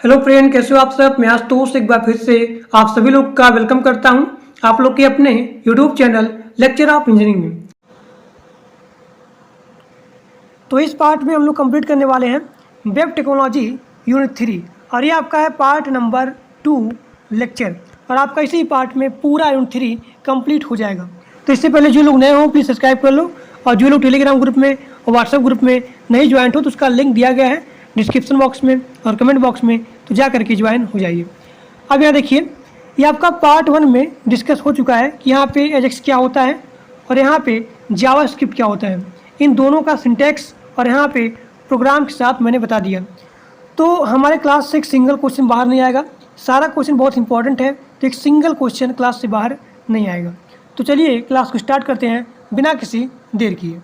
Hello friend, कैसे हो आप सब। मैं आशुतोष एक बार फिर से आप सभी लोग का वेलकम करता हूं आप लोग के अपने YouTube channel lecture of engineering में। तो इस पार्ट में हम लोग कंप्लीट करने वाले हैं वेब टेक्नोलॉजी यूनिट 3 और ये आपका है पार्ट नंबर 2 लेक्चर। और आपका इसी पार्ट में पूरा यूनिट 3 कंप्लीट हो जाएगा। तो इससे पहले जो लोग नए हो प्लीज़ सब्सक्राइब कर लो, और जो लोग टेलीग्राम ग्रुप में और व्हाट्सएप ग्रुप में नहीं ज्वाइन हो तो उसका लिंक दिया गया है डिस्क्रिप्शन बॉक्स में और कमेंट बॉक्स में, तो जा करके ज्वाइन हो जाइए। अब यहाँ देखिए, ये आपका पार्ट 1 में डिस्कस हो चुका है कि यहाँ पे एजेक्स क्या होता है और यहाँ पे जावास्क्रिप्ट क्या होता है। इन दोनों का सिंटैक्स और यहाँ पे प्रोग्राम के साथ मैंने बता दिया। तो हमारे क्लास से एक सिंगल क्वेश्चन बाहर नहीं आएगा। सारा क्वेश्चन बहुत इंपॉर्टेंट है, तो एक सिंगल क्वेश्चन क्लास से बाहर नहीं आएगा। तो चलिए क्लास को स्टार्ट करते हैं बिना किसी देर किए।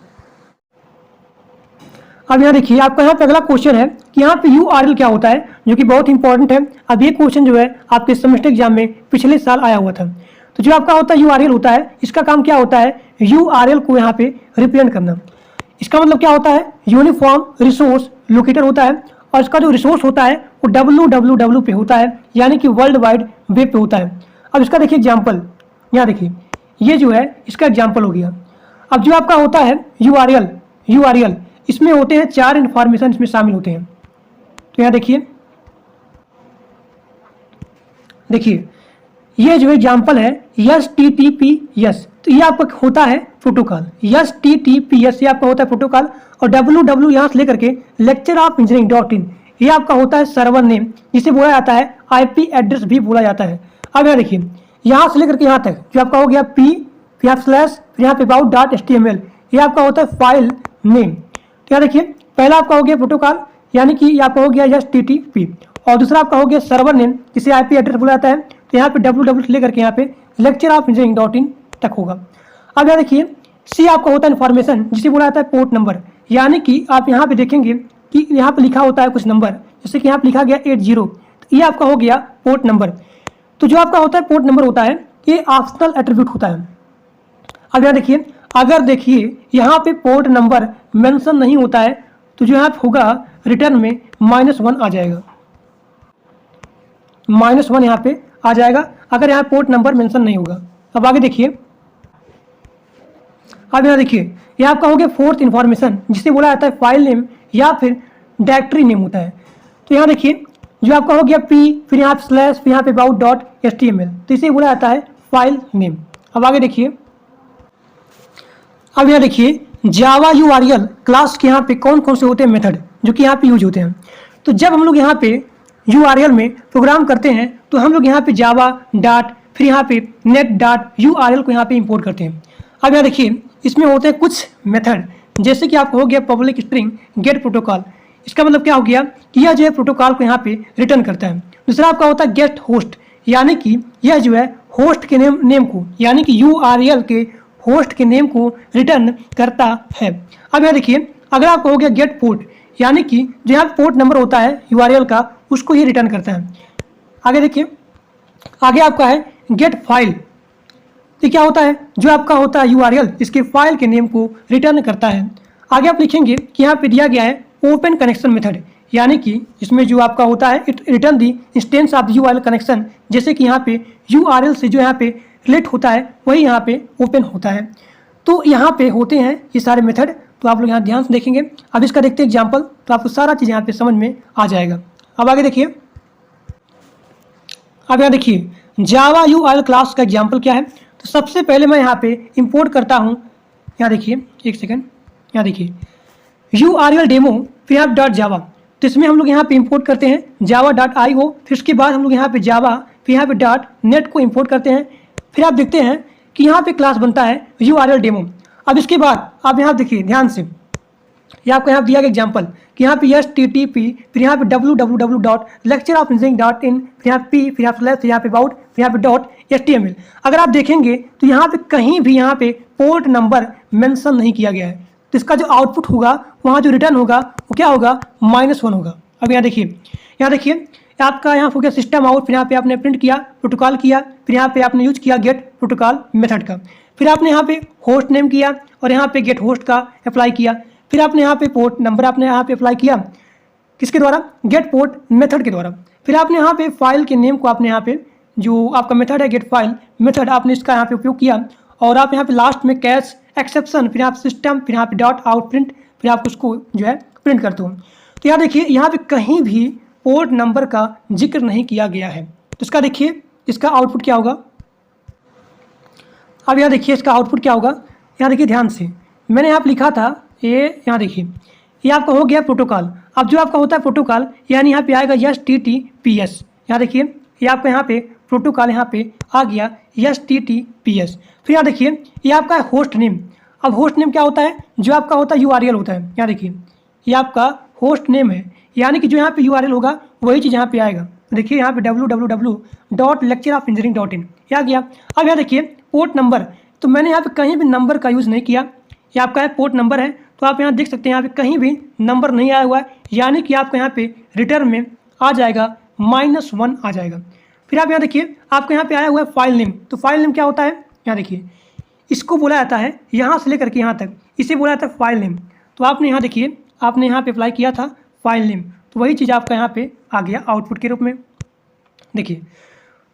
अब यहाँ देखिए, आपका यहाँ पे अगला क्वेश्चन है कि यहाँ पे URL क्या होता है, जो कि बहुत इंपॉर्टेंट है। अब ये क्वेश्चन जो है आपके सेमेस्टर एग्जाम में पिछले साल आया हुआ था। तो जो आपका होता है URL होता है, इसका काम क्या होता है, URL को यहाँ पे रिप्रेजेंट करना। इसका मतलब क्या होता है, यूनिफॉर्म रिसोर्स लोकेटर होता है, और इसका जो रिसोर्स होता है वो www पे होता है, यानी कि वर्ल्ड वाइड वेब पे होता है। अब इसका देखिए एग्जाम्पल, यहाँ देखिए ये जो है इसका एग्जाम्पल हो गया। अब जो आपका होता है URL इसमें होते हैं 4 इन्फॉर्मेशन इसमें शामिल होते हैं। तो यहाँ देखिए ये जो एग्जाम्पल है HTTPS, तो ये आपका होता है प्रोटोकॉल। HTTPS ये आपका होता है प्रोटोकॉल, और www यहाँ से लेकर के lectureofingineering.in ये आपका होता है सर्वर नेम, जिसे बोला जाता है IP एड्रेस भी बोला जाता है। अब यहाँ देखिए, यहाँ से लेकर के यहाँ तक जो आपका हो गया P, फिर आप स्लैश, फिर यहाँ पे about.html ये आपका होता है फाइल नेम। तो यहाँ देखिए, पहला आपका हो गया प्रोटोकॉल, यानी कि ये आपका हो गया HTTP, और दूसरा आपका हो गया सर्वर नेम, जिसे IP एड्रेस बोला जाता है। तो यहाँ पे www से लेकर के यहाँ पे lectureofingineering.in तक होगा। अब यहाँ देखिए, C आपका होता है इन्फॉर्मेशन, जिसे बोला जाता है पोर्ट नंबर, यानी कि आप यहाँ पे देखेंगे कि यहाँ पे लिखा होता है कुछ नंबर, जैसे कि यहाँ पे लिखा गया 80, तो ये आपका हो गया पोर्ट नंबर। तो जो आपका होता है पोर्ट नंबर होता है, ये ऑप्शनल एट्रीब्यूट होता है। अब यहाँ देखिए, अगर देखिए यहाँ पे पोर्ट नंबर मेंशन नहीं होता है तो जो यहाँ पे होगा रिटर्न में -1 आ जाएगा, -1 यहाँ पे आ जाएगा अगर यहाँ पोर्ट नंबर मेंशन नहीं होगा। अब आगे देखिए, अब यहाँ देखिए ये आपका हो गया फोर्थ इन्फॉर्मेशन, जिसे बोला जाता है फाइल नेम या फिर डायरेक्टरी नेम होता है। तो यहाँ देखिए जो आपका हो गया P, फिर यहाँ पे स्लैश, फिर यहाँ पे about.html, तो इसे बोला जाता है फाइल नेम। अब आगे देखिए, अब यहाँ देखिए जावा URL क्लास के यहाँ पे कौन कौन से होते हैं मेथड, जो कि यहाँ पे यूज होते हैं। तो जब हम लोग यहाँ पे URL में प्रोग्राम करते हैं तो हम लोग यहाँ पे जावा डॉट, फिर यहाँ पे नेट डॉट URL को यहाँ पे इंपोर्ट करते हैं। अब यहाँ देखिए इसमें होते हैं कुछ मेथड, जैसे कि आपको हो गया पब्लिक स्ट्रिंग गेट प्रोटोकॉल। इसका मतलब क्या हो गया कि यह जो है प्रोटोकॉल को यहाँ पे रिटर्न करता है। दूसरा आपका होता है गेट होस्ट, यानी कि यह जो है होस्ट के नेम को, यानी कि URL के होस्ट के नेम को रिटर्न करता है। अब यहाँ देखिए, अगर आपको हो गया गेट पोर्ट, यानी कि जो यहाँ पोर्ट नंबर होता है URL का, उसको ये रिटर्न करता है। आगे देखिए, आगे आपका है गेट फाइल, तो क्या होता है, जो आपका होता है URL इसके फाइल के नेम को रिटर्न करता है। आगे आप लिखेंगे कि यहाँ पे दिया गया है ओपन कनेक्शन मेथड, यानी कि इसमें जो आपका होता है it return the instance of URL connection, जैसे कि यहाँ पे URL से जो यहाँ पे रिलेट होता है वही यहाँ पे ओपन होता है। तो यहाँ पे होते हैं ये सारे मेथड, तो आप लोग यहाँ ध्यान से देखेंगे। अब इसका देखते हैं एग्जाम्पल, तो आपको सारा चीज़ यहाँ पे समझ में आ जाएगा। अब आगे देखिए, अब यहाँ देखिए जावा URL क्लास का एग्जाम्पल क्या है। तो सबसे पहले मैं यहाँ पे इंपोर्ट करता हूँ, यहाँ देखिए एक सेकेंड, यहाँ देखिए URL डेमो, फिर आप .java, तो इसमें हम लोग यहाँ पे इंपोर्ट करते हैं java.io, फिर उसके बाद हम लोग यहाँ पे जावा, फिर यहाँ पे .net को इंपोर्ट करते हैं। फिर आप देखते हैं कि यहाँ पे क्लास बनता है URL डेमो। अब इसके बाद आप यहाँ देखिए ध्यान से, ये आपको यहाँ दिया गया एग्जाम्पल कि यहाँ पे HTTP, फिर यहाँ पे www.lectureofingineering.in, फिर यहाँ P, फिर यहाँ स्लैश, फिर यहाँ पे about, फिर यहाँ पे .html। अगर आप देखेंगे तो यहाँ पे कहीं भी यहाँ पे पोर्ट नंबर मेंशन नहीं किया गया है, तो इसका जो आउटपुट होगा वहाँ जो रिटर्न होगा वो क्या होगा, -1 होगा। अब यहाँ देखिए आपका यहाँ हो गया सिस्टम आउट, फिर यहाँ पे आपने प्रिंट किया, प्रोटोकॉल किया, फिर यहाँ पे आपने यूज किया गेट प्रोटोकॉल मेथड का, फिर आपने यहाँ पे होस्ट नेम किया और यहाँ पे गेट होस्ट का अप्लाई किया, फिर आपने यहाँ पे पोर्ट नंबर आपने यहाँ पे अप्लाई किया, किसके द्वारा, गेट पोर्ट मेथड के द्वारा। फिर आपने यहाँ पे फाइल के नेम को आपने यहाँ पे जो आपका मेथड है गेट फाइल मेथड आपने इसका यहाँ पे उपयोग किया और आप यहाँ पे लास्ट में कैश एक्सेप्शन फिर आप सिस्टम फिर यहाँ पे डॉट आउट प्रिंट फिर आप उसको जो है प्रिंट करते हो। तो यहाँ देखिए यहाँ पे कहीं भी पोर्ट नंबर का जिक्र नहीं किया गया है। तो इसका देखिए इसका आउटपुट क्या होगा। अब यहाँ देखिए इसका आउटपुट क्या होगा। यहाँ देखिए ध्यान से मैंने यहाँ पे लिखा था ये, यहाँ देखिए ये आपका हो गया प्रोटोकॉल। अब जो आपका होता है प्रोटोकॉल यानी यहाँ पे आएगा HTTPS। यहाँ देखिए ये आपका यहाँ पे प्रोटोकॉल यहाँ पे आ गया HTTPS। फिर यहाँ देखिए ये आपका है होस्ट नेम। अब होस्ट नेम क्या होता है, जो आपका होता है URL होता है। यहाँ देखिए ये आपका होस्ट नेम है यानी कि जो यहाँ पे URL होगा वही चीज़ यहाँ पे आएगा। देखिए यहाँ पे www.lectureofengineering.in ये आ गया। अब यहाँ देखिए पोर्ट नंबर, तो मैंने यहाँ पे कहीं भी नंबर का यूज़ नहीं किया। ये आपका है पोर्ट नंबर है, तो आप यहाँ देख सकते हैं यहाँ पे कहीं भी नंबर नहीं आया हुआ है यानी कि आपका यहाँ पे रिटर्न में आ जाएगा -1 आ जाएगा। फिर आप यहाँ देखिए आपको यहाँ पे आया हुआ है फाइल नेम। तो फाइल नेम क्या होता है, यहाँ देखिए इसको बोला जाता है यहाँ से लेकर के यहाँ तक इसे बोला जाता है फाइल नेम। तो आपने यहाँ देखिए आपने यहाँ पे अप्लाई किया था फाइल नेम, तो वही चीज़ आपका यहाँ पे आ गया आउटपुट के रूप में। देखिए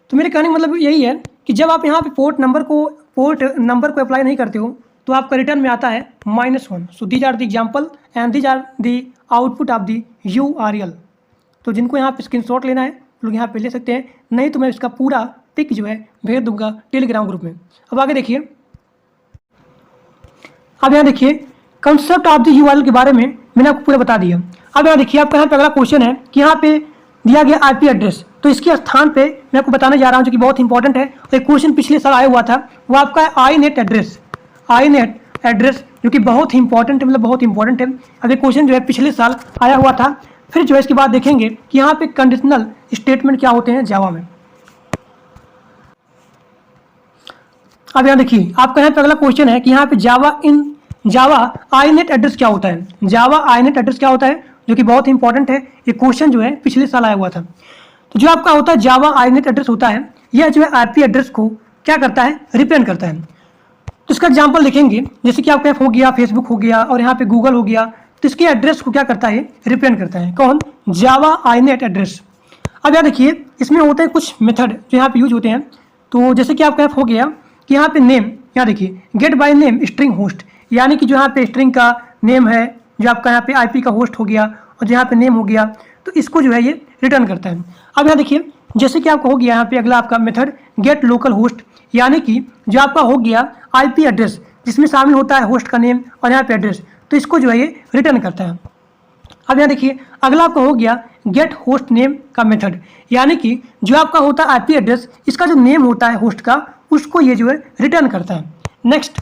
तो मेरे कहने का मतलब यही है कि जब आप यहाँ पे पोर्ट नंबर को अप्लाई नहीं करते हो तो आपका रिटर्न में आता है -1। So these are the example and these are the output of the URL। तो जिनको यहाँ पे स्क्रीनशॉट लेना है लोग यहाँ पे ले सकते हैं, नहीं तो मैं इसका पूरा पिक जो है भेज दूंगा टेलीग्राम ग्रुप में। अब आगे देखिए, अब यहाँ देखिए कंसेप्ट ऑफ द URL के बारे में मैंने आपको पूरा बता दिया। अब यहाँ देखिए आपका यहाँ पे अगला क्वेश्चन है कि यहाँ पे दिया गया IP एड्रेस, तो इसके स्थान पे मैं आपको बताने जा रहा हूँ जो कि बहुत इंपॉर्टेंट है। और एक क्वेश्चन पिछले साल आया हुआ था वो आपका है INET एड्रेस जो कि बहुत ही इंपॉर्टेंट है, मतलब बहुत इंपॉर्टेंट है। अब ये क्वेश्चन जो है पिछले साल आया हुआ था। फिर जो है इसके बाद देखेंगे कि यहाँ पे कंडीशनल स्टेटमेंट क्या होते हैं जावा में। अब यहाँ देखिए आपका यहाँ पे अगला क्वेश्चन है कि यहाँ पे जावा INET एड्रेस क्या होता है। जावा INET एड्रेस क्या होता है जो कि बहुत इंपॉर्टेंट है। ये क्वेश्चन जो है पिछले साल आया हुआ था। तो जो आपका होता है जावा INET एड्रेस होता है, यह जो है IP एड्रेस को क्या करता है, रिप्रेजेंट करता है। तो इसका एग्जाम्पल देखेंगे, जैसे कि आपका हो गया फेसबुक हो गया और यहाँ पे गूगल हो गया, तो इसके एड्रेस को क्या करता है, रिप्रेजेंट करता है। कौन, जावा INET एड्रेस। अब यहाँ देखिए इसमें होते हैं कुछ मेथड जो यहाँ पे यूज होते हैं। तो जैसे कि आपका हो गया कि यहाँ पे नेम, यहाँ देखिए get by name string host, यानी कि जो यहाँ पे स्ट्रिंग का नेम है, जो आपका यहाँ पे IP का होस्ट हो गया और जो यहाँ पे नेम हो गया, तो इसको जो है ये रिटर्न करता है। अब यहाँ देखिए जैसे कि आपका हो गया यहाँ पे अगला आपका मेथड गेट लोकल होस्ट, यानी कि जो आपका हो गया IP एड्रेस जिसमें शामिल होता है होस्ट का नेम और यहाँ पे एड्रेस, तो इसको जो है ये रिटर्न करता है। अब यहाँ देखिए अगला आपका हो गया गेट होस्ट नेम का मेथड, यानी कि जो आपका होता है IP एड्रेस, इसका जो नेम होता है होस्ट का, उसको ये जो है रिटर्न करता है। नेक्स्ट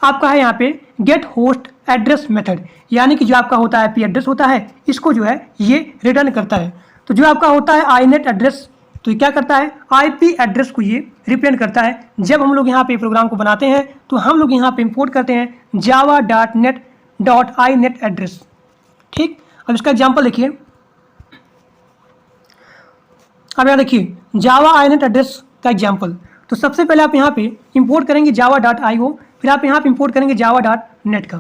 आपका है यहाँ पे गेट होस्ट एड्रेस मेथड, यानी कि जो आपका होता है IP एड्रेस होता है, इसको जो है ये रिटर्न करता है। तो जो आपका होता है INET एड्रेस, तो ये क्या करता है, IP एड्रेस को ये रिप्रेजेंट करता है। जब हम लोग यहाँ पे प्रोग्राम को बनाते हैं तो हम लोग यहाँ पे इंपोर्ट करते हैं java.net.inet एड्रेस। ठीक, अब इसका एग्जाम्पल देखिए। अब यहाँ देखिए जावा INET एड्रेस का एग्जाम्पल। तो सबसे पहले आप यहाँ पे इंपोर्ट करेंगे java.io, फिर आप यहाँ पे इंपोर्ट करेंगे java.net का,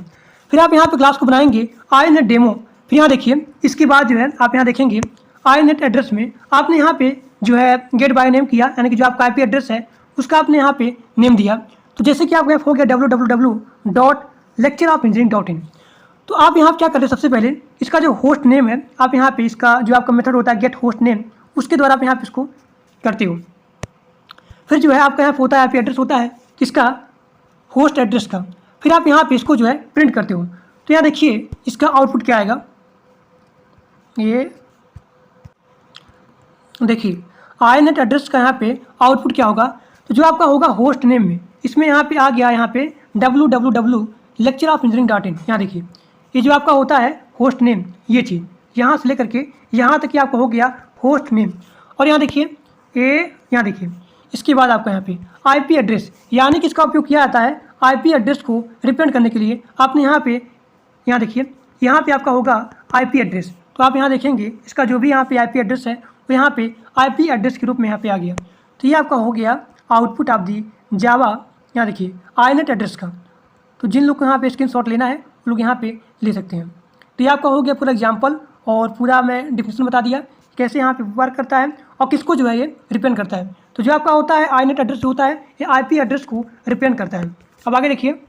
फिर आप यहाँ पे क्लास को बनाएंगे INET डेमो। फिर यहाँ देखिए इसके बाद जो है आप यहाँ देखेंगे INET एड्रेस में आपने यहाँ पे जो है गेट बाय नेम किया, यानी कि जो आपका IP एड्रेस है उसका आपने यहाँ पे नेम दिया। तो जैसे कि आपका हो गया www.lectureofengineering.in। तो आप यहाँ क्या करते हैं, सबसे पहले इसका जो होस्ट नेम है आप यहाँ पे इसका जो आपका मेथड होता है गेट होस्ट नेम, उसके द्वारा आप यहाँ पे इसको करते हो। फिर जो है आपका यहाँ पे होता है IP एड्रेस होता है किसका, होस्ट एड्रेस का, फिर आप यहाँ पे इसको जो है प्रिंट करते हो। तो यहाँ देखिए इसका आउटपुट क्या आएगा, ये देखिए INET एड्रेस का यहाँ पे आउटपुट क्या होगा। तो जो आपका होगा होस्ट नेम में, इसमें यहाँ पे आ गया यहाँ पे www.lectureofengineering.in। यहाँ देखिए ये जो आपका होता है होस्ट नेम, ये चीज़ यहाँ से लेकर के यहाँ तक कि आपका हो गया होस्ट नेम। और यहाँ देखिए यहाँ देखिए इसके बाद आपका यहाँ पे IP एड्रेस, यानी कि इसका उपयोग किया जाता है IP एड्रेस को रिप्रेजेंट करने के लिए। आपने यहाँ पे यहाँ देखिए यहाँ पे आपका होगा IP एड्रेस, तो आप यहाँ देखेंगे इसका जो भी यहाँ पे IP एड्रेस है वो यहाँ पे IP एड्रेस के रूप में यहाँ पे आ गया। तो ये आपका हो गया आउटपुट ऑफ दी जावा, यहाँ देखिए INET एड्रेस का। तो जिन लोग को यहाँ पे स्क्रीनशॉट लेना है वो लोग यहाँ पे ले सकते हैं। तो ये आपका हो गया पूरा एग्जाम्पल और पूरा मैं डिफिनेशन बता दिया कैसे यहाँ पे वर्क करता है और किसको जो है ये रिप्रेजेंट करता है। तो जो आपका होता है आईनेट एड्रेस जो होता है ये आईपी एड्रेस को रिप्रेजेंट करता है। अब आगे देखिए,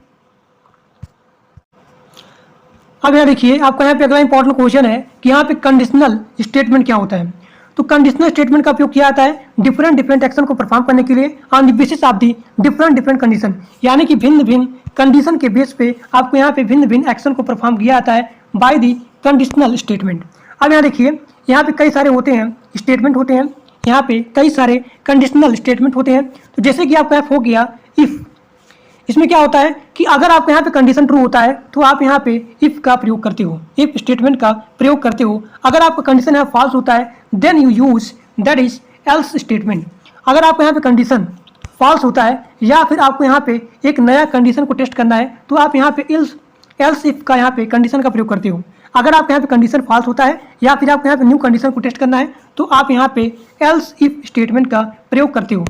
अब यहाँ देखिए आपका यहाँ पे अगला इंपॉर्टेंट क्वेश्चन है कि यहाँ पे कंडीशनल स्टेटमेंट क्या होता है। तो कंडीशनल स्टेटमेंट का उपयोग किया जाता है डिफरेंट एक्शन को परफॉर्म करने के लिए on the basis of the different condition, यानी कि भिन्न भिन्न कंडीशन के बेस पे आपको यहाँ पे भिन्न भिन्न एक्शन को परफॉर्म किया जाता है बाय दी कंडीशनल स्टेटमेंट। अब यहाँ देखिए यहाँ पे कई सारे होते हैं स्टेटमेंट होते हैं, यहाँ पे कई सारे कंडीशनल स्टेटमेंट होते हैं। तो जैसे कि आपका यहाँ हो गया इफ़, इसमें क्या होता है कि अगर आपका यहाँ पे कंडीशन ट्रू होता है तो आप यहाँ पे इफ़ का प्रयोग करते हो, इफ़ स्टेटमेंट का प्रयोग करते हो। अगर आपका कंडीशन यहाँ फॉल्स होता है then you use that is else statement. अगर आपका यहाँ पे कंडीशन फॉल्स होता है या फिर आपको यहाँ पे एक नया कंडीशन को टेस्ट करना है तो आप यहाँ पे एल्स इफ का यहाँ पे कंडीशन का प्रयोग करते हो। अगर आपके यहाँ पे कंडीशन फॉल्स होता है या फिर आपको यहाँ पे न्यू कंडीशन को टेस्ट करना है तो आप यहाँ पे एल्स इफ स्टेटमेंट का प्रयोग करते हो।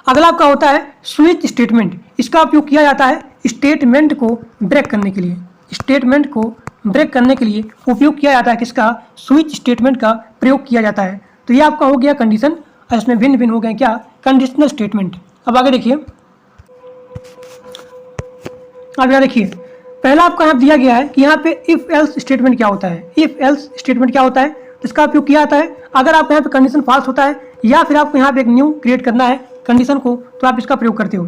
अगला आपका होता है स्विच स्टेटमेंट। इसका उपयोग किया जाता है स्टेटमेंट को ब्रेक करने के लिए, स्टेटमेंट को ब्रेक करने के लिए उपयोग किया जाता है किसका, स्विच स्टेटमेंट का प्रयोग किया जाता है। तो ये आपका हो गया कंडीशन और इसमें भिन्न भिन्न हो गए क्या, कंडीशनल स्टेटमेंट। अब आगे देखिए, अब यहाँ देखिए पहला आपका यहाँ दिया गया है कि यहाँ पे इफ एल्स स्टेटमेंट क्या होता है। इफ एल्स स्टेटमेंट क्या होता है तो इसका उपयोग किया जाता है अगर आप यहाँ पे कंडीशन फॉल्स होता है या फिर आपको यहाँ पे एक न्यू क्रिएट करना है कंडीशन को तो आप इसका प्रयोग करते हो।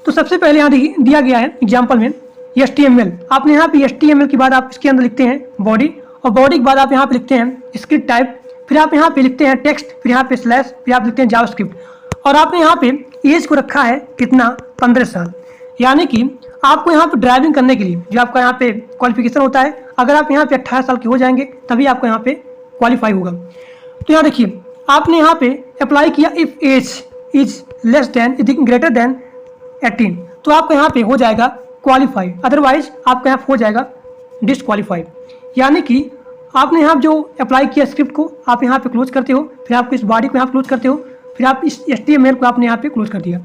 तो सबसे पहले यहाँ दिया गया है एग्जाम्पल में HTML। आपने यहाँ पे HTML के बाद आप इसके अंदर लिखते हैं बॉडी और बॉडी के बाद आप यहाँ पे लिखते हैं स्क्रिप्ट टाइप, फिर आप यहाँ पे लिखते हैं टेक्स्ट, फिर यहाँ पे स्लैश, फिर आप लिखते हैं जावास्क्रिप्ट और आपने यहाँ पे एज को रखा है कितना, 15 साल। यानी कि आपको यहाँ पे ड्राइविंग करने के लिए जो आपका यहाँ पे क्वालिफिकेशन होता है, अगर आप यहाँ पे 18 साल के हो जाएंगे तभी आपको यहाँ पे क्वालिफाई होगा। तो यहाँ देखिए आपने यहाँ पे अप्लाई किया if age is less than greater than 18 तो आपका यहाँ पे हो जाएगा क्वालिफाई, अदरवाइज आपका यहाँ हो जाएगा डिसक्वालीफाइड। यानी कि आपने यहाँ जो अप्लाई किया स्क्रिप्ट को आप यहाँ पे क्लोज करते हो, फिर आप इस बॉडी को यहाँ क्लोज करते हो, फिर आप इस HTML को आपने यहाँ पे क्लोज कर दिया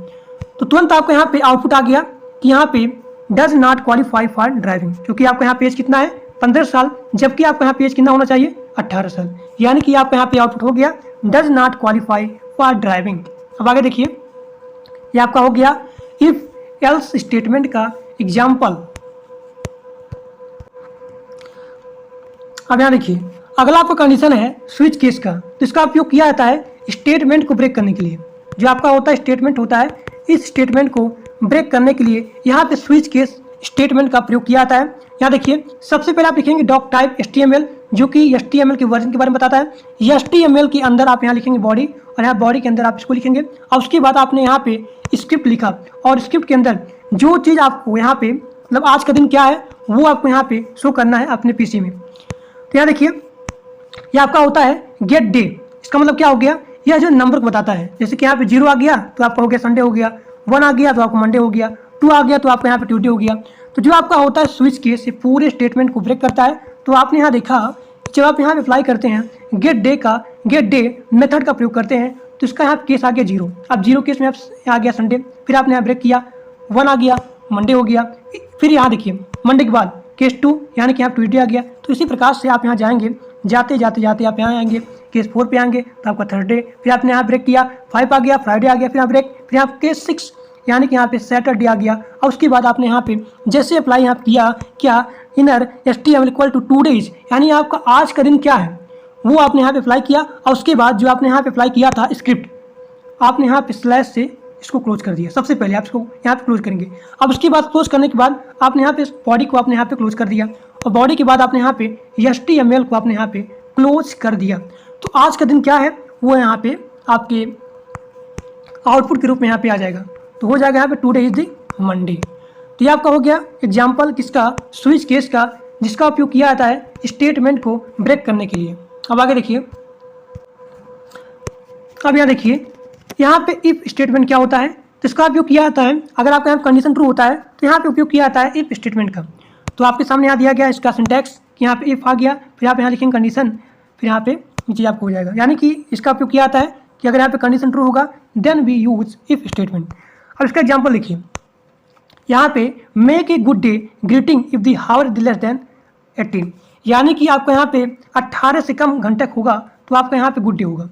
तो तुरंत आपको यहाँ पे आउटपुट आ गया कि यहाँ पे does not qualify for driving, क्योंकि आपका यहाँ पेज कितना है 15 साल, जबकि आपका यहाँ पेज कितना होना चाहिए 18 साल। यानी कि आपका यहाँ पे आउटपुट हो गया does not qualify for driving. अब आगे देखिए ये आपका हो गया इफ एल्स स्टेटमेंट का एग्जाम्पल। अब यहाँ देखिए अगला आपका कंडीशन है स्विच केस का। तो इसका उपयोग किया जाता है स्टेटमेंट को ब्रेक करने के लिए। जो आपका होता है स्टेटमेंट होता है, इस स्टेटमेंट को ब्रेक करने के लिए यहाँ पे स्विच केस स्टेटमेंट का प्रयोग किया जाता है। यहाँ देखिए सबसे पहले आप लिखेंगे डॉक टाइप HTML जो कि HTML के वर्जन के बारे में बताता है। HTML के अंदर आप यहाँ लिखेंगे बॉडी और यहाँ बॉडी के अंदर आप इसको लिखेंगे और उसके बाद आपने यहाँ पे स्क्रिप्ट लिखा और स्क्रिप्ट के अंदर जो चीज़ आपको यहाँ पे मतलब आज का दिन क्या है वो आपको यहाँ पे शो करना है अपने PC में। तो यहाँ देखिए ये आपका होता है गेट डे। इसका मतलब क्या हो गया, यह जो नंबर को बताता है। जैसे कि यहाँ पे 0 आ गया तो आपका हो गया संडे हो गया, 1 आ गया तो आपको मंडे हो गया, 2 आ गया तो आपका यहाँ पे ट्यूसडे हो गया। तो जो आपका होता है स्विच केस ये पूरे स्टेटमेंट को ब्रेक करता है। तो आपने यहाँ देखा जब आप यहाँ पे अप्लाई करते हैं गेट डे मेथड का प्रयोग करते हैं तो इसका यहाँ केस आ गया 0। अब 0 केस में आप आ गया संडे, फिर आपने यहाँ ब्रेक किया 1 आ गया मंडे हो गया, फिर यहाँ देखिए मंडे के बाद केस 2 यानी कि यहाँ ट्यूसडे आ गया। तो इसी प्रकार से आप यहाँ जाएंगे, जाते आप यहाँ आएंगे केस 4 पे आएंगे तो आपका थर्सडे, फिर आपने यहाँ ब्रेक किया 5 आ गया, फ्राइडे आ गया, फिर यहाँ ब्रेक, फिर यहाँ केस 6 यानी कि यहाँ पे सैटरडे आ गया। और उसके बाद आपने यहाँ पे जैसे अप्लाई यहाँ किया क्या inner HTML equal to 2 days यानी आपका आज का दिन क्या है वो आपने यहाँ पे अप्लाई किया और उसके बाद जो आपने यहाँ पे अप्लाई किया था स्क्रिप्ट आपने यहाँ पे स्लैश से इसको क्लोज कर दिया। सबसे पहले आप इसको यहाँ पे क्लोज करेंगे। अब उसके बाद क्लोज करने के बाद आपने यहाँ पे बॉडी को आपने यहाँ पे क्लोज कर दिया और बॉडी के बाद आपने यहाँ पे HTML को आपने यहाँ पे क्लोज कर दिया। तो आज का दिन क्या है वो यहाँ पे आपके आउटपुट के रूप में यहाँ पे आ जाएगा। तो हो जाएगा यहाँ पे टुडे इज द मंडे। तो ये आपका हो गया एग्जाम्पल किसका, स्विच केस का, जिसका उपयोग किया जाता है स्टेटमेंट को ब्रेक करने के लिए। अब आगे देखिए, अब यहाँ देखिए यहाँ पे इफ स्टेटमेंट क्या होता है तो इसका उपयोग किया जाता है अगर आपका यहाँ कंडीशन ट्रू होता है तो यहाँ पे उपयोग किया जाता है इफ स्टेटमेंट का। तो आपके सामने यहाँ दिया गया इसका सिंटैक्स कि यहाँ पे इफ आ गया, फिर आप यहाँ लिखेंगे कंडीशन, फिर यहाँ पे नीचे आपको हो जाएगा। यानी कि इसका उपयोग किया जाता है कि अगर यहाँ पे कंडीशन ट्रू होगा then we use if statement. अब इसका एग्जाम्पल लिखिए, यहाँ पे make a good day greeting if the hour is less than 18 यानी कि आपको यहाँ पे 18 से कम घंटे होगा तो आपका यहाँ पे गुड डे होगा।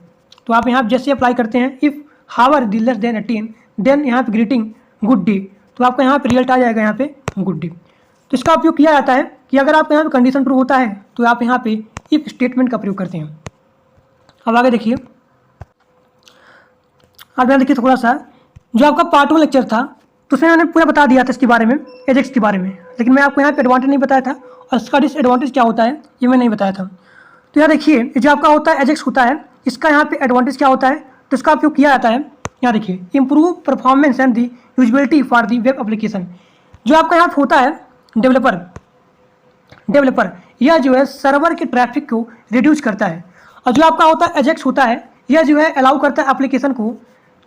तो आप यहाँ पे जैसे अप्लाई करते हैं if hour less than 18 then यहाँ पे ग्रीटिंग गुड डे, तो आपका यहाँ पे रिजल्ट आ जाएगा यहाँ पे गुड डे। तो इसका उपयोग किया जाता है कि अगर आपका यहाँ पे कंडीशन ट्रू होता है तो आप यहाँ पे इफ स्टेटमेंट का प्रयोग करते हैं। अब आगे देखिए, अब यहाँ देखिए थोड़ा सा जो आपका पार्ट 1 लेक्चर था तो उसमें मैंने पूरा बता दिया था इसके बारे में, एजेक्स के बारे में, लेकिन मैं आपको यहाँ पे एडवांटेज नहीं बताया था और इसका डिसएडवांटेज क्या होता है ये मैं नहीं बताया था। तो यहाँ देखिए जो आपका होता है एजेक्स होता है, इसका यहाँ पे एडवांटेज क्या होता है, तो इसका उपयोग किया जाता है यहाँ देखिए improve performance and the usability for the web application. जो आपका यहाँ पे होता है डेवलपर यह जो है सर्वर के ट्रैफिक को रिड्यूस करता है, और जो आपका होता है एजेक्स होता है यह जो है अलाउ करता है एप्लीकेशन को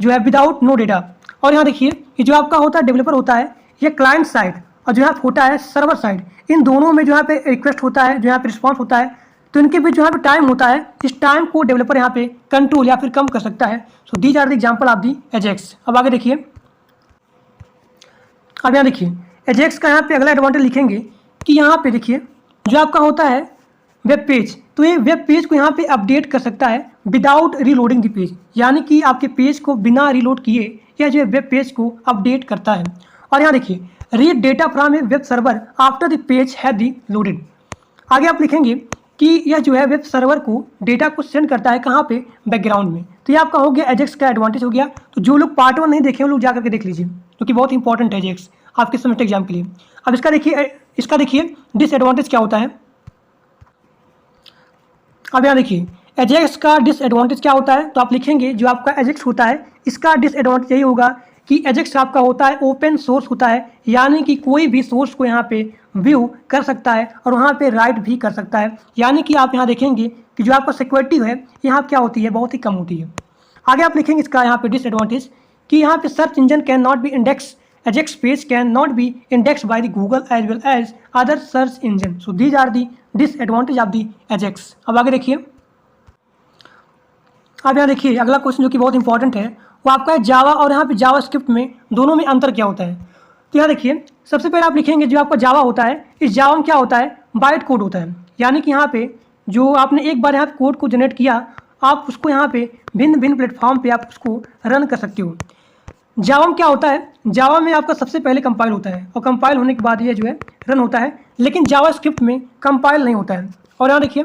जो है विदाउट नो डेटा। और यहाँ देखिए कि जो आपका होता है डेवलपर होता है ये क्लाइंट साइड और जो यहाँ पे होता है सर्वर साइड, इन दोनों में जो यहाँ पे रिक्वेस्ट होता है, जो यहाँ पे रिस्पॉन्स होता है, तो इनके बीच जो यहाँ पे टाइम होता है, इस टाइम को डेवलपर यहाँ पे कंट्रोल या फिर कम कर सकता है। So these are the example of the AJAX. अब आगे देखिए, अब यहाँ देखिए एजेक्स का यहाँ पे अगला एडवांटेज लिखेंगे कि यहाँ पे देखिए जो आपका होता है वेब पेज, तो ये वेब पेज को यहाँ पे अपडेट कर सकता है विदाउट रीलोडिंग द पेज, यानी कि आपके पेज को बिना रीलोड किए यह जो है वेब पेज को अपडेट करता है। और यहाँ देखिए read data from A web server after the page have the loaded. आगे आप लिखेंगे कि यह जो है वेब सर्वर को डेटा को सेंड करता है कहाँ पे, बैकग्राउंड में। तो ये आपका हो गया एजेक्स का एडवांटेज हो गया। तो जो लोग पार्ट 1 नहीं देखे वो लोग जाकर के देख लीजिए, क्योंकि बहुत इंपॉर्टेंट है एजेक्स आपके सेमेस्टर एग्जाम के लिए। अब इसका देखिए डिसएडवांटेज क्या होता है। अब यहाँ देखिए एजेक्स का डिसएडवांटेज क्या होता है, तो आप लिखेंगे जो आपका एजेक्स होता है इसका डिसएडवांटेज यही होगा कि एजेक्स आपका होता है ओपन सोर्स होता है, यानी कि कोई भी सोर्स को यहाँ पे व्यू कर सकता है और वहाँ पे राइट भी कर सकता है, यानी कि आप यहाँ देखेंगे कि जो आपका सिक्योरिटी है यहाँ क्या होती है, बहुत ही कम होती है। आगे आप लिखेंगे इसका यहाँ पे डिसएडवांटेज कि यहाँ पे search engine can not be index, AJAX page can not be index by the Google as well as other search engine. So these are the disadvantage of the AJAX. अब आगे देखिए, अब यहाँ देखिए अगला क्वेश्चन जो कि बहुत इंपॉर्टेंट है वो आपका है जावा और यहाँ पे जावा स्क्रिप्ट में दोनों में अंतर क्या होता है। तो यहाँ देखिए सबसे पहले आप लिखेंगे जो आपका जावा होता है, इस जावा में क्या होता है, बाइट कोड होता है, यानी कि यहाँ पे जो आपने एक बार यहाँ पे कोड को जनरेट किया आप उसको यहाँ पे भिन्न भिन्न प्लेटफॉर्म पे आप उसको रन कर सकते हो। जावा में क्या होता है, जावा में आपका सबसे पहले कंपाइल होता है और कंपाइल होने के बाद ये जो है रन होता है, लेकिन जावा स्क्रिप्ट में कंपाइल नहीं होता है। और यहाँ देखिए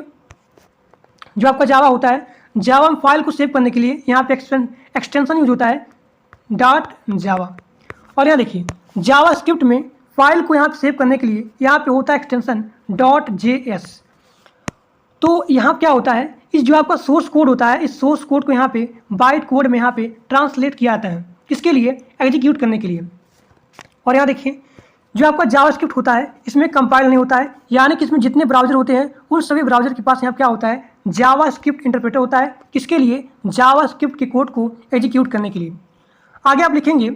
जो आपका जावा होता है, जावा में फाइल को सेव करने के लिए यहाँ पे एक्सटेंशन यूज होता है .java। और यहाँ देखिए जावा स्क्रिप्ट में फाइल को यहाँ पे सेव करने के लिए यहाँ पे होता है एक्सटेंशन .js। तो यहाँ क्या होता है, इस जो आपका सोर्स कोड होता है इस सोर्स कोड को यहाँ पे बाइट कोड में यहाँ पे ट्रांसलेट किया जाता है, किसके लिए, एग्जीक्यूट करने के लिए। और यहाँ देखिए जो आपका जावा स्क्रिप्ट होता है इसमें कंपाइल नहीं होता है, यानी कि इसमें जितने ब्राउजर होते हैं उन सभी ब्राउजर के पास यहाँ क्या होता है, जावा स्क्रिप्ट इंटरप्रेटर होता है, किसके लिए, जावा स्क्रिप्ट के कोड को एग्जीक्यूट करने के लिए। आगे आप लिखेंगे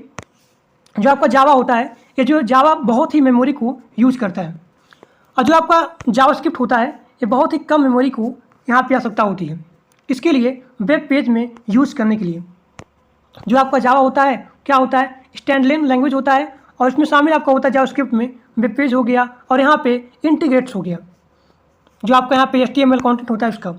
जो आपका जावा होता है ये जो जावा बहुत ही मेमोरी को यूज करता है, और जो आपका जावा स्क्रिप्ट होता है ये बहुत ही कम मेमोरी को यहाँ पे आवश्यकता होती है, किसके लिए, वेब पेज में यूज़ करने के लिए। जो आपका जावा होता है क्या होता है, स्टैंडअलोन लैंग्वेज होता है, और इसमें शामिल आपका होता है जावास्क्रिप्ट में वेब पेज हो गया और यहाँ पे इंटीग्रेट्स हो गया, जो आपका यहाँ पे HTML कंटेंट होता है उसका।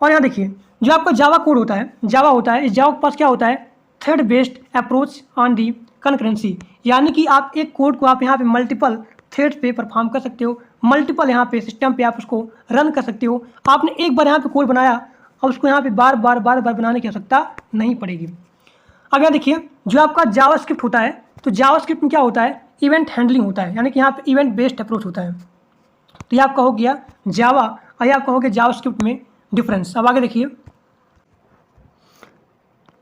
और यहाँ देखिए जो आपका जावा कोड होता है, जावा होता है, इस जावा के पास क्या होता है, thread based approach on the concurrency, यानी कि आप एक कोड को आप यहाँ पे मल्टीपल थ्रेड्स पे परफॉर्म कर सकते हो, मल्टीपल यहाँ पे सिस्टम पे आप उसको रन कर सकते हो। आपने एक बार यहाँ पे कोड बनाया और उसको यहाँ पे बार बार बनाने की आवश्यकता नहीं पड़ेगी। अब यहाँ देखिए जो आपका जावास्क्रिप्ट होता है, तो जावास्क्रिप्ट में क्या होता है, इवेंट हैंडलिंग होता है, यानी कि यहाँ पे इवेंट बेस्ड अप्रोच होता है। तो ये आपका हो गया जावा और ये आपका हो गया जावास्क्रिप्ट में डिफरेंस। अब आगे देखिए,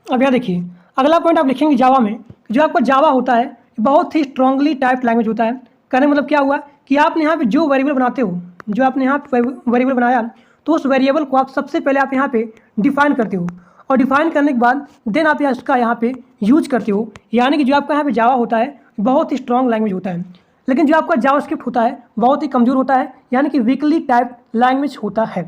अब यहाँ देखिए अगला पॉइंट आप लिखेंगे जावा में, जो आपका जावा होता है बहुत ही स्ट्रांगली टाइप लैंग्वेज होता है। कहने मतलब क्या हुआ कि आपने यहाँ पे जो वेरिएबल बनाते हो, जो आपने यहाँ पे वेरिएबल बनाया तो उस वेरिएबल को आप सबसे पहले आप यहाँ पे डिफाइन करते हो, और डिफाइन करने के बाद देन आप इसका यहाँ पे यूज करते हो, यानी कि जो आपका यहाँ पे जावा होता है बहुत ही स्ट्रॉन्ग लैंग्वेज होता है। लेकिन जो आपका जावास्क्रिप्ट होता है बहुत ही कमज़ोर होता है, यानी कि वीकली टाइप लैंग्वेज होता है।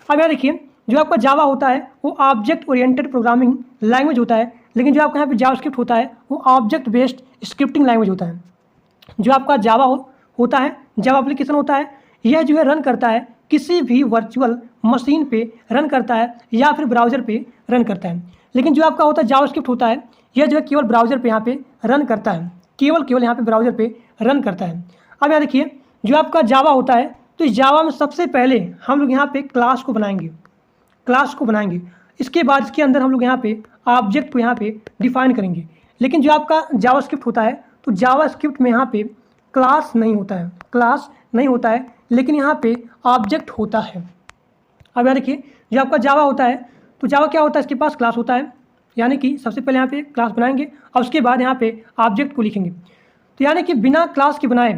अब यहाँ देखिए जो आपका जावा होता है वो ऑब्जेक्ट ओरिएंटेड प्रोग्रामिंग लैंग्वेज होता है, लेकिन जो आपका यहाँ पे जावास्क्रिप्ट होता है वो ऑब्जेक्ट बेस्ड स्क्रिप्टिंग लैंग्वेज होता है। जो आपका जावा होता है, जावा एप्लीकेशन होता है, यह जो है रन करता है किसी भी वर्चुअल मशीन पे रन करता है या फिर ब्राउज़र पे रन करता है। लेकिन जो आपका होता है जावास्क्रिप्ट होता है, यह जो है केवल ब्राउज़र पे यहाँ पे रन करता है, केवल यहाँ पे ब्राउज़र पे रन करता है। अब यहाँ देखिए, जो आपका जावा होता है, तो इस जावा में सबसे पहले हम लोग यहाँ पे क्लास को बनाएंगे। इसके बाद इसके अंदर हम लोग यहाँ पे ऑब्जेक्ट को यहाँ पे डिफाइन करेंगे। लेकिन जो आपका जावास्क्रिप्ट होता है, तो जावास्क्रिप्ट में यहाँ पे क्लास नहीं होता है, लेकिन यहाँ पे ऑब्जेक्ट होता है। अब यहाँ देखिए, जो आपका जावा होता है, तो जावा क्या होता है, इसके पास क्लास होता है, यानी कि सबसे पहले यहाँ पे क्लास बनाएंगे और उसके बाद यहाँ पे ऑब्जेक्ट को लिखेंगे। तो यानी कि बिना क्लास के बनाए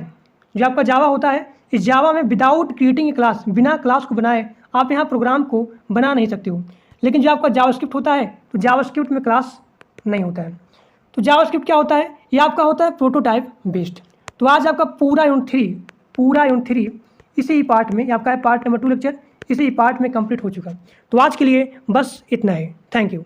जो आपका जावा होता है, इस जावा में विदाउट क्रिएटिंग ए क्लास, बिना क्लास को बनाए आप यहाँ प्रोग्राम को बना नहीं सकते हो। लेकिन जो आपका जावास्क्रिप्ट होता है, तो जावास्क्रिप्ट में क्लास नहीं होता है। तो जावास्क्रिप्ट क्या होता है, ये आपका होता है प्रोटोटाइप बेस्ड। तो आज आपका पूरा यूनिट 3 इसी पार्ट में, आपका है पार्ट नंबर 2 लेक्चर, इसी पार्ट में कंप्लीट हो चुका। तो आज के लिए बस इतना ही। Thank you.